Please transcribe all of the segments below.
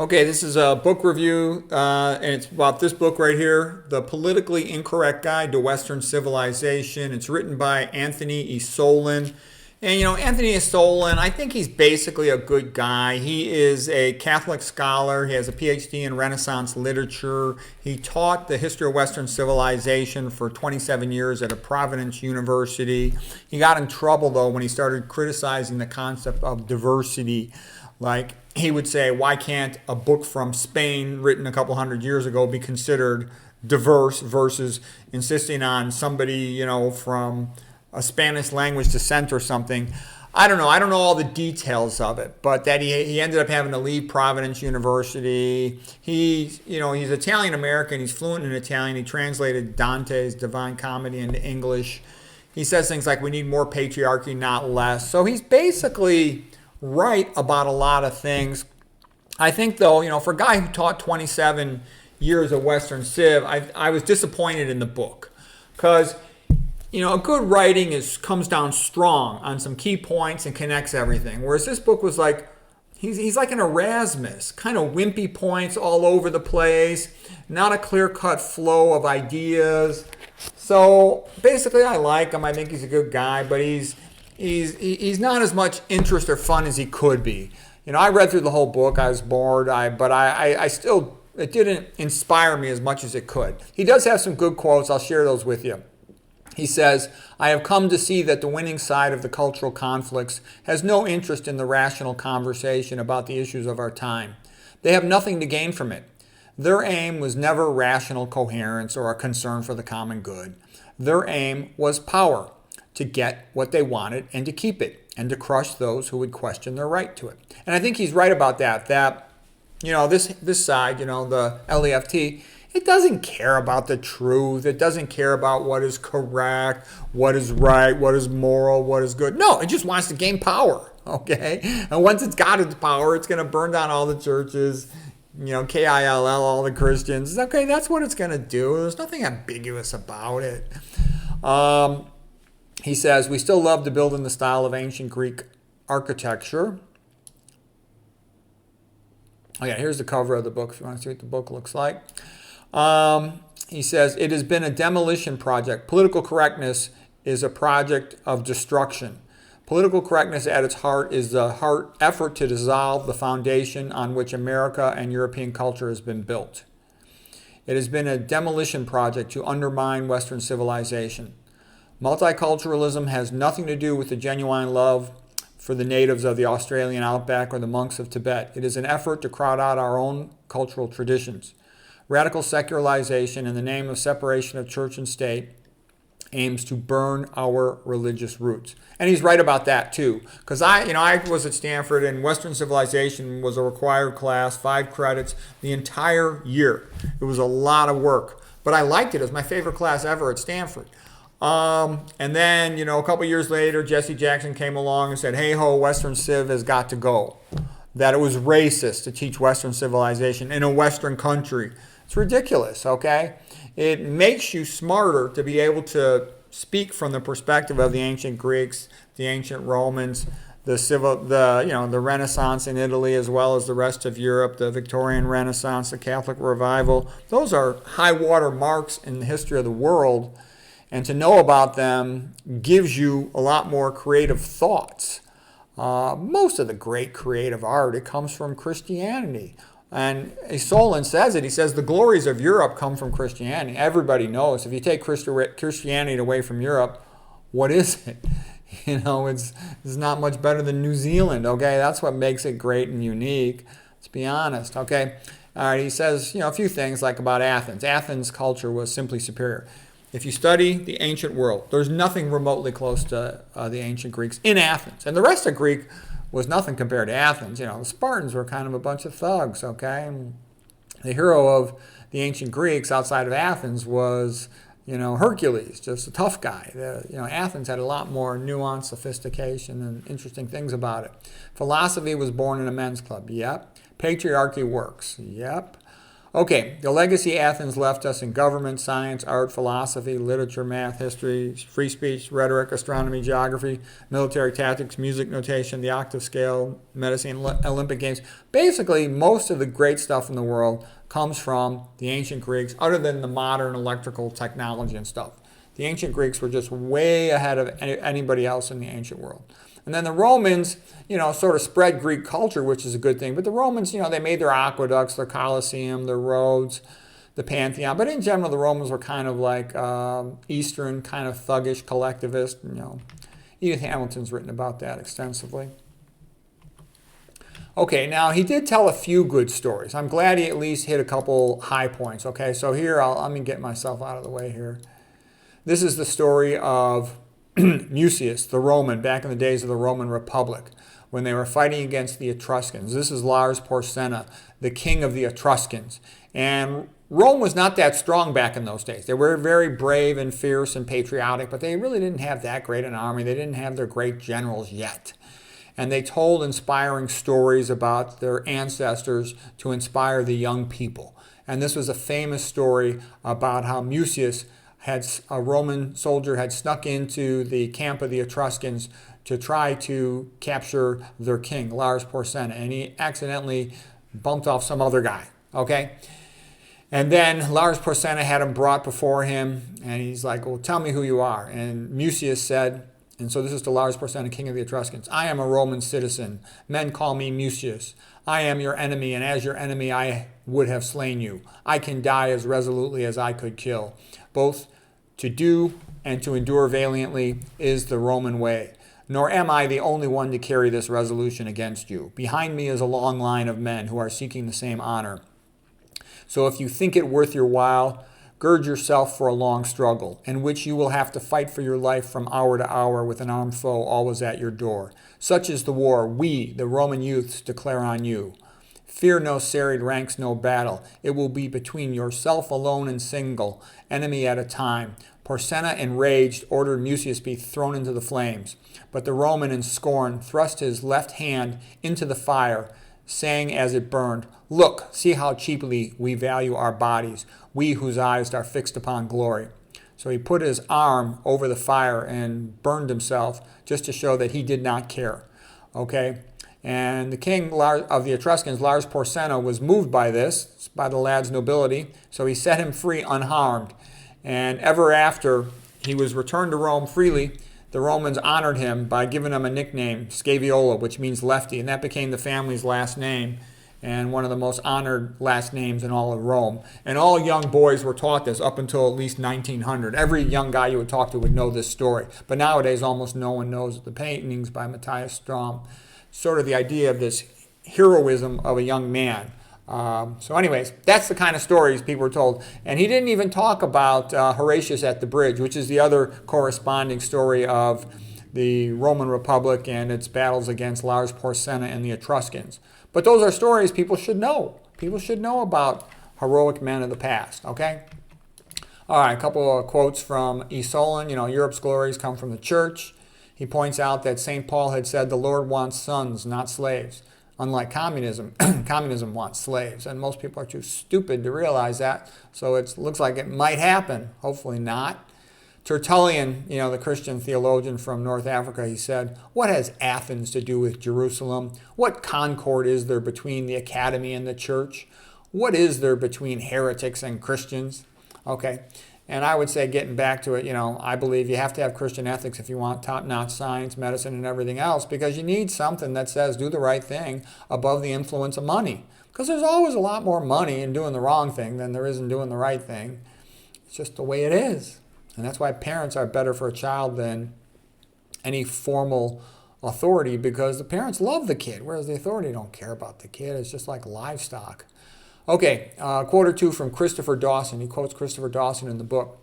Okay, this is a book review, and it's about this book right here, The Politically Incorrect Guide to Western Civilization. It's written by Anthony Esolen. And, Anthony Esolen, I think he's basically a good guy. He is a Catholic scholar. He has a PhD in Renaissance literature. He taught the history of Western civilization for 27 years at a Providence University. He got in trouble, though, when he started criticizing the concept of diversity. Like, he would say, why can't a book from Spain written a couple hundred years ago be considered diverse versus insisting on somebody, from a Spanish language descent or something. I don't know. I don't know all the details of it, but that he ended up having to leave Providence University. He's Italian American. He's fluent in Italian. He translated Dante's Divine Comedy into English. He says things like, we need more patriarchy, not less. So he's basically right about a lot of things. I think, though, for a guy who taught 27 years of Western Civ, I was disappointed in the book because, a good writing comes down strong on some key points and connects everything. Whereas this book was like, he's like an Erasmus, kind of wimpy points all over the place, not a clear-cut flow of ideas. So basically, I like him. I think he's a good guy, but he's not as much interest or fun as he could be. I read through the whole book. I was bored, but I still, it didn't inspire me as much as it could. He does have some good quotes. I'll share those with you. He says, I have come to see that the winning side of the cultural conflicts has no interest in the rational conversation about the issues of our time. They have nothing to gain from it. Their aim was never rational coherence or a concern for the common good. Their aim was power, to get what they wanted and to keep it, and to crush those who would question their right to it. And I think he's right about that, this side, the LEFT, it doesn't care about the truth. It doesn't care about what is correct, what is right, what is moral, what is good. No, it just wants to gain power, okay? And once it's got its power, it's going to burn down all the churches, KILL, all the Christians. Okay, that's what it's going to do. There's nothing ambiguous about it. He says, we still love to build in the style of ancient Greek architecture. Oh yeah, here's the cover of the book if you want to see what the book looks like. He says, it has been a demolition project. Political correctness is a project of destruction. Political correctness at its heart is the effort to dissolve the foundation on which America and European culture has been built. It has been a demolition project to undermine Western civilization. Multiculturalism has nothing to do with the genuine love for the natives of the Australian outback or the monks of Tibet. It is an effort to crowd out our own cultural traditions. Radical secularization in the name of separation of church and state aims to burn our religious roots. And he's right about that too. Because I was at Stanford and Western civilization was a required class, 5 credits the entire year. It was a lot of work. But I liked it. It was my favorite class ever at Stanford. And then, a couple years later, Jesse Jackson came along and said, hey ho, Western Civ has got to go. That it was racist to teach Western civilization in a Western country. It's ridiculous, okay? It makes you smarter to be able to speak from the perspective of the ancient Greeks, the ancient Romans, the Renaissance in Italy, as well as the rest of Europe, the Victorian Renaissance, the Catholic Revival. Those are high water marks in the history of the world. And to know about them gives you a lot more creative thoughts. Most of the great creative art, it comes from Christianity. And Esolen says it. He says the glories of Europe come from Christianity. Everybody knows. If you take Christianity away from Europe, what is it? It's not much better than New Zealand, okay? That's what makes it great and unique. Let's be honest, okay? All right, he says, a few things like about Athens. Athens' culture was simply superior. If you study the ancient world, there's nothing remotely close to the ancient Greeks in Athens. And the rest of Greek was nothing compared to Athens. The Spartans were kind of a bunch of thugs, okay? And the hero of the ancient Greeks outside of Athens was, Hercules, just a tough guy. Athens had a lot more nuance, sophistication, and interesting things about it. Philosophy was born in a men's club. Yep. Patriarchy works. Yep. Okay, the legacy Athens left us in government, science, art, philosophy, literature, math, history, free speech, rhetoric, astronomy, geography, military tactics, music notation, the octave scale, medicine, Olympic Games. Basically, most of the great stuff in the world comes from the ancient Greeks, other than the modern electrical technology and stuff. The ancient Greeks were just way ahead of anybody else in the ancient world. And then the Romans, sort of spread Greek culture, which is a good thing. But the Romans, they made their aqueducts, their Colosseum, their roads, the Pantheon. But in general, the Romans were kind of like Eastern, kind of thuggish, collectivist. Edith Hamilton's written about that extensively. Okay, now he did tell a few good stories. I'm glad he at least hit a couple high points. Okay, so here, let me get myself out of the way here. This is the story of Mucius, the Roman, back in the days of the Roman Republic, when they were fighting against the Etruscans. This is Lars Porsena, the king of the Etruscans. And Rome was not that strong back in those days. They were very brave and fierce and patriotic, but they really didn't have that great an army. They didn't have their great generals yet. And they told inspiring stories about their ancestors to inspire the young people. And this was a famous story about how Mucius, a Roman soldier, had snuck into the camp of the Etruscans to try to capture their king, Lars Porsena, and he accidentally bumped off some other guy, okay? And then Lars Porsena had him brought before him, and he's like, well, tell me who you are. And Mucius said, and so this is to Lars Porsena, king of the Etruscans, I am a Roman citizen. Men call me Mucius. I am your enemy, and as your enemy I would have slain you. I can die as resolutely as I could kill. Both to do and to endure valiantly is the Roman way. Nor am I the only one to carry this resolution against you. Behind me is a long line of men who are seeking the same honor. So if you think it worth your while, gird yourself for a long struggle, in which you will have to fight for your life from hour to hour with an armed foe always at your door. Such is the war we, the Roman youths, declare on you. Fear no serried ranks, no battle. It will be between yourself alone and single, enemy at a time. Porsena, enraged, ordered Mucius be thrown into the flames. But the Roman, in scorn, thrust his left hand into the fire, saying as it burned, Look, see how cheaply we value our bodies, we whose eyes are fixed upon glory. So he put his arm over the fire and burned himself just to show that he did not care. Okay? And the king of the Etruscans, Lars Porsena, was moved by this, by the lad's nobility, so he set him free unharmed. And ever after he was returned to Rome freely, the Romans honored him by giving him a nickname, Scaviola, which means lefty, and that became the family's last name and one of the most honored last names in all of Rome. And all young boys were taught this up until at least 1900. Every young guy you would talk to would know this story. But nowadays, almost no one knows the paintings by Matthias Strom. Sort of the idea of this heroism of a young man. So anyways, that's the kind of stories people were told. And he didn't even talk about Horatius at the bridge, which is the other corresponding story of the Roman Republic and its battles against Lars Porsena and the Etruscans. But those are stories people should know. People should know about heroic men of the past, okay? All right, a couple of quotes from Esolen. Europe's glories come from the church. He points out that St. Paul had said the Lord wants sons, not slaves. Unlike communism, communism wants slaves, and most people are too stupid to realize that, so it looks like it might happen, hopefully not. Tertullian, the Christian theologian from North Africa, he said, what has Athens to do with Jerusalem? What concord is there between the academy and the church? What is there between heretics and Christians? Okay. And I would say, getting back to it, I believe you have to have Christian ethics if you want top-notch science, medicine, and everything else, because you need something that says do the right thing above the influence of money. Because there's always a lot more money in doing the wrong thing than there is in doing the right thing. It's just the way it is. And that's why parents are better for a child than any formal authority, because the parents love the kid, whereas the authority don't care about the kid. It's just like livestock. Okay, a quote or two from Christopher Dawson. He quotes Christopher Dawson in the book.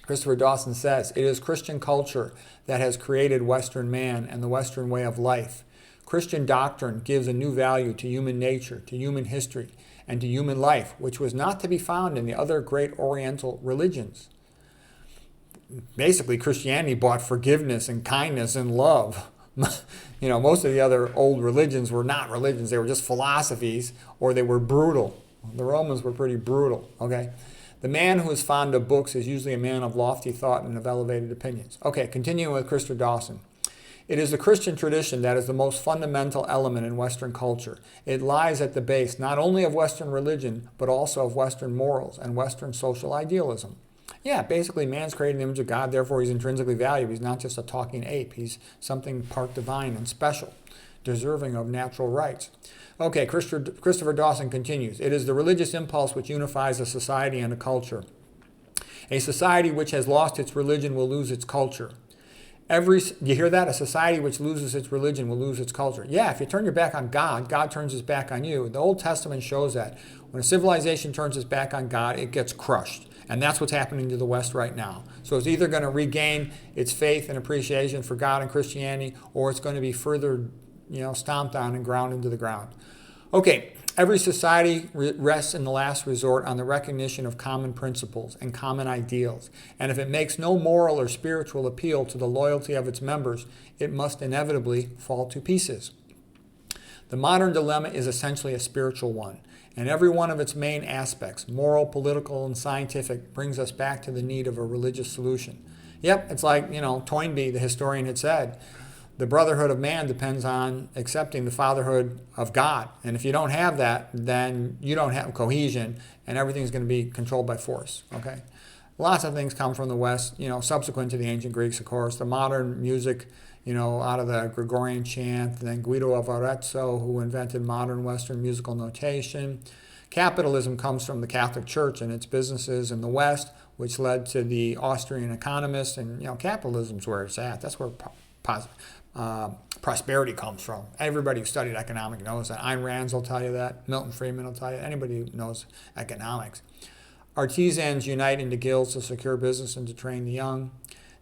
Christopher Dawson says, it is Christian culture that has created Western man and the Western way of life. Christian doctrine gives a new value to human nature, to human history, and to human life, which was not to be found in the other great Oriental religions. Basically, Christianity brought forgiveness and kindness and love. Most of the other old religions were not religions. They were just philosophies, or they were brutal. The Romans were pretty brutal, okay? The man who is fond of books is usually a man of lofty thought and of elevated opinions. Okay, continuing with Christopher Dawson. It is the Christian tradition that is the most fundamental element in Western culture. It lies at the base not only of Western religion, but also of Western morals and Western social idealism. Yeah, basically man's created in the image of God, therefore he's intrinsically valuable. He's not just a talking ape. He's something part divine and special, deserving of natural rights. Okay, Christopher Dawson continues. It is the religious impulse which unifies a society and a culture. A society which has lost its religion will lose its culture. You hear that? A society which loses its religion will lose its culture. Yeah, if you turn your back on God, God turns his back on you. The Old Testament shows that. When a civilization turns its back on God, it gets crushed. And that's what's happening to the West right now. So it's either going to regain its faith and appreciation for God and Christianity, or it's going to be further, stomped on and ground into the ground. Okay, every society rests in the last resort on the recognition of common principles and common ideals. And if it makes no moral or spiritual appeal to the loyalty of its members, it must inevitably fall to pieces. The modern dilemma is essentially a spiritual one, and every one of its main aspects, moral, political, and scientific, brings us back to the need of a religious solution. Yep, it's like, Toynbee, the historian, had said, the brotherhood of man depends on accepting the fatherhood of God. And if you don't have that, then you don't have cohesion, and everything's going to be controlled by force. Okay, lots of things come from the West, subsequent to the ancient Greeks, of course. The modern music, out of the Gregorian chant, then Guido of Arezzo, who invented modern Western musical notation. Capitalism comes from the Catholic Church and its businesses in the West, which led to the Austrian economists. And, capitalism's where it's at. That's where prosperity comes from. Everybody who studied economics knows that. Ayn Rand will tell you that. Milton Friedman will tell you. Anybody who knows economics. Artisans unite into guilds to secure business and to train the young.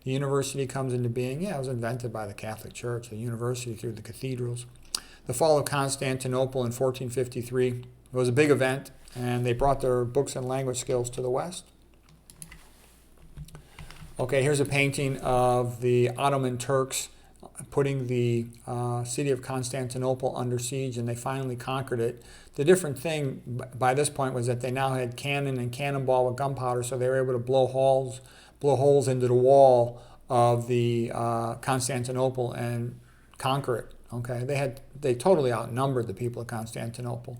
The university comes into being. Yeah, it was invented by the Catholic Church, the university through the cathedrals. The fall of Constantinople in 1453 was a big event, and they brought their books and language skills to the West. Okay, here's a painting of the Ottoman Turks putting the city of Constantinople under siege, and they finally conquered it. The different thing by this point was that they now had cannon and cannonball with gunpowder, so they were able to blow holes into the wall of the Constantinople and conquer it. Okay, they totally outnumbered the people of Constantinople.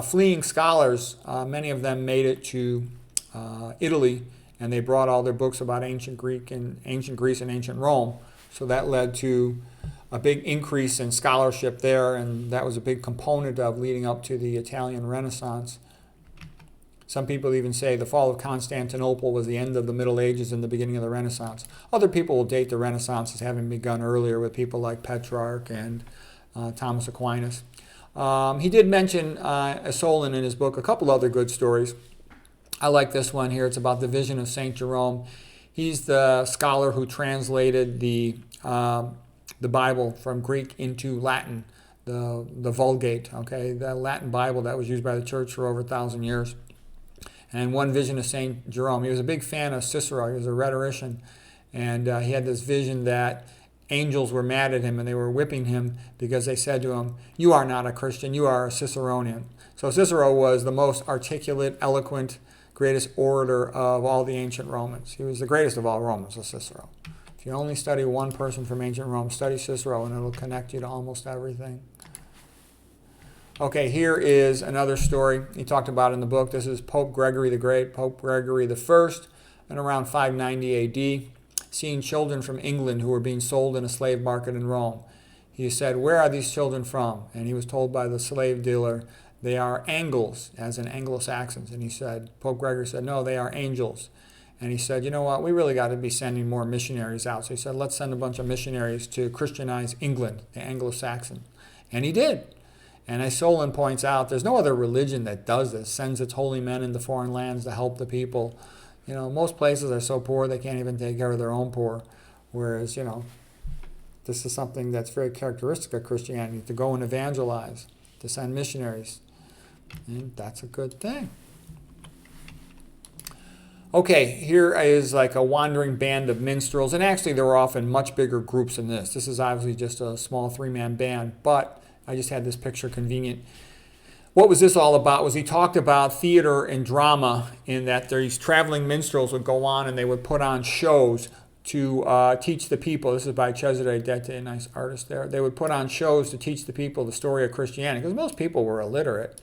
Fleeing scholars, many of them made it to Italy, and they brought all their books about ancient Greece and ancient Rome. So that led to a big increase in scholarship there, and that was a big component of leading up to the Italian Renaissance. Some people even say the fall of Constantinople was the end of the Middle Ages and the beginning of the Renaissance. Other people will date the Renaissance as having begun earlier with people like Petrarch and Thomas Aquinas. He did mention Esolen in his book, a couple other good stories. I like this one here. It's about the vision of St. Jerome. He's the scholar who translated the Bible from Greek into Latin, the Vulgate, okay, the Latin Bible that was used by the church for over 1,000 years. And one vision of St. Jerome, he was a big fan of Cicero. He was a rhetorician, and he had this vision that angels were mad at him and they were whipping him because they said to him, "You are not a Christian, you are a Ciceronian." So Cicero was the most articulate, eloquent, greatest orator of all the ancient Romans. He was the greatest of all Romans, was Cicero. If you only study one person from ancient Rome, study Cicero and it'll connect you to almost everything. Okay, here is another story he talked about in the book. This is Pope Gregory the Great, Pope Gregory I, in around 590 AD, seeing children from England who were being sold in a slave market in Rome. He said, "Where are these children from?" And he was told by the slave dealer, "They are Angles," as in Anglo-Saxons. And he said, Pope Gregory said, "No, they are angels." And he said, "You know what, we really got to be sending more missionaries out." So he said, "Let's send a bunch of missionaries to Christianize England, the Anglo-Saxon." And he did. And Esolen points out there's no other religion that does this, sends its holy men into foreign lands to help the people. Most places are so poor they can't even take care of their own poor. Whereas, this is something that's very characteristic of Christianity, to go and evangelize, to send missionaries. And that's a good thing. Okay, here is like a wandering band of minstrels, and actually there were often much bigger groups than this. This is obviously just a small three-man band, but I just had this picture convenient. what was this all about? Was he talked about theater and drama, in that these traveling minstrels would go on and they would put on shows to teach the people. This is by Cesare Dete, a nice artist there. They would put on shows to teach the people the story of Christianity, because most people were illiterate,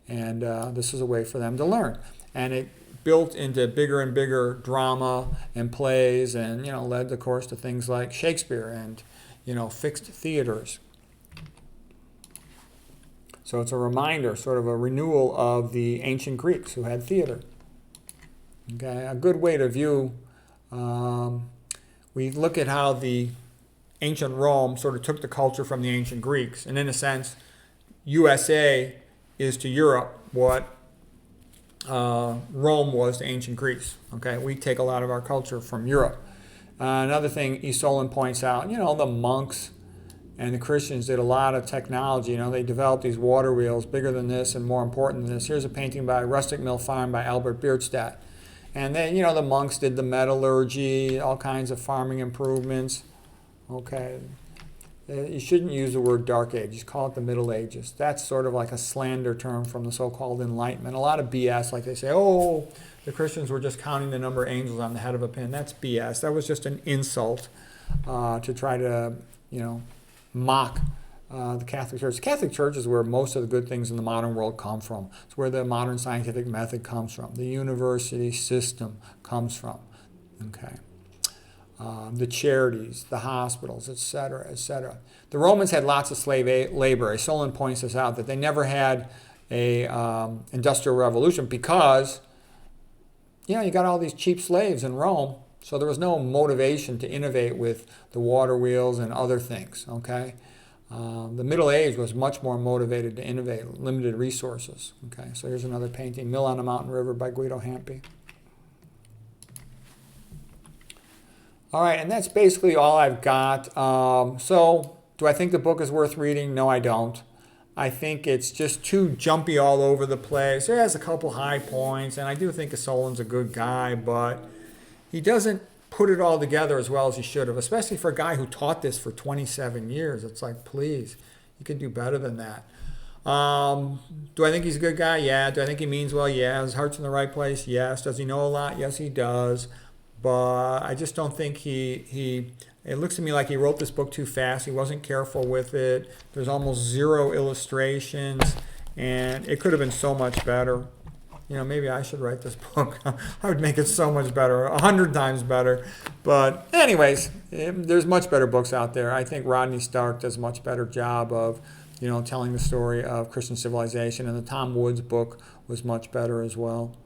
and this was a way for them to learn. And it built into bigger and bigger drama and plays, and led, of course, to things like Shakespeare and fixed theaters. So it's a reminder, sort of a renewal of the ancient Greeks who had theater. Okay, a good way to view. We look at how the ancient Rome sort of took the culture from the ancient Greeks, and in a sense, USA is to Europe what Rome was to ancient Greece. Okay, we take a lot of our culture from Europe. Another thing Esolen points out, the monks and the Christians did a lot of technology. They developed these water wheels bigger than this and more important than this. Here's a painting by Rustic Mill Farm by Albert Bierstadt. And then, the monks did the metallurgy, all kinds of farming improvements. Okay. You shouldn't use the word Dark Ages. Call it the Middle Ages. That's sort of like a slander term from the so-called Enlightenment. A lot of BS, like they say, the Christians were just counting the number of angels on the head of a pin. That's BS. That was just an insult to try to, mock the Catholic Church. The Catholic Church is where most of the good things in the modern world come from. It's where the modern scientific method comes from. The university system comes from. Okay. The charities, the hospitals, etc., etc. The Romans had lots of slave labor. Esolen points this out, that they never had a industrial revolution because, you got all these cheap slaves in Rome, so there was no motivation to innovate with the water wheels and other things. Okay, the Middle Age was much more motivated to innovate, limited resources. Okay, so here's another painting, Mill on the Mountain River by Guido Hampi. All right, and that's basically all I've got. So do I think the book is worth reading? No, I don't. I think it's just too jumpy all over the place. It has a couple high points, and I do think Esolen's a good guy, but he doesn't put it all together as well as he should have, especially for a guy who taught this for 27 years. It's like, please, you could do better than that. Do I think he's a good guy? Yeah. Do I think he means well? Yeah. His heart's in the right place? Yes. Does he know a lot? Yes, he does. But I just don't think it looks to me like he wrote this book too fast. He wasn't careful with it. There's almost zero illustrations, and it could have been so much better. Maybe I should write this book. I would make it so much better, 100 times better. But anyways, there's much better books out there. I think Rodney Stark does a much better job of, telling the story of Christian civilization, and the Tom Woods book was much better as well.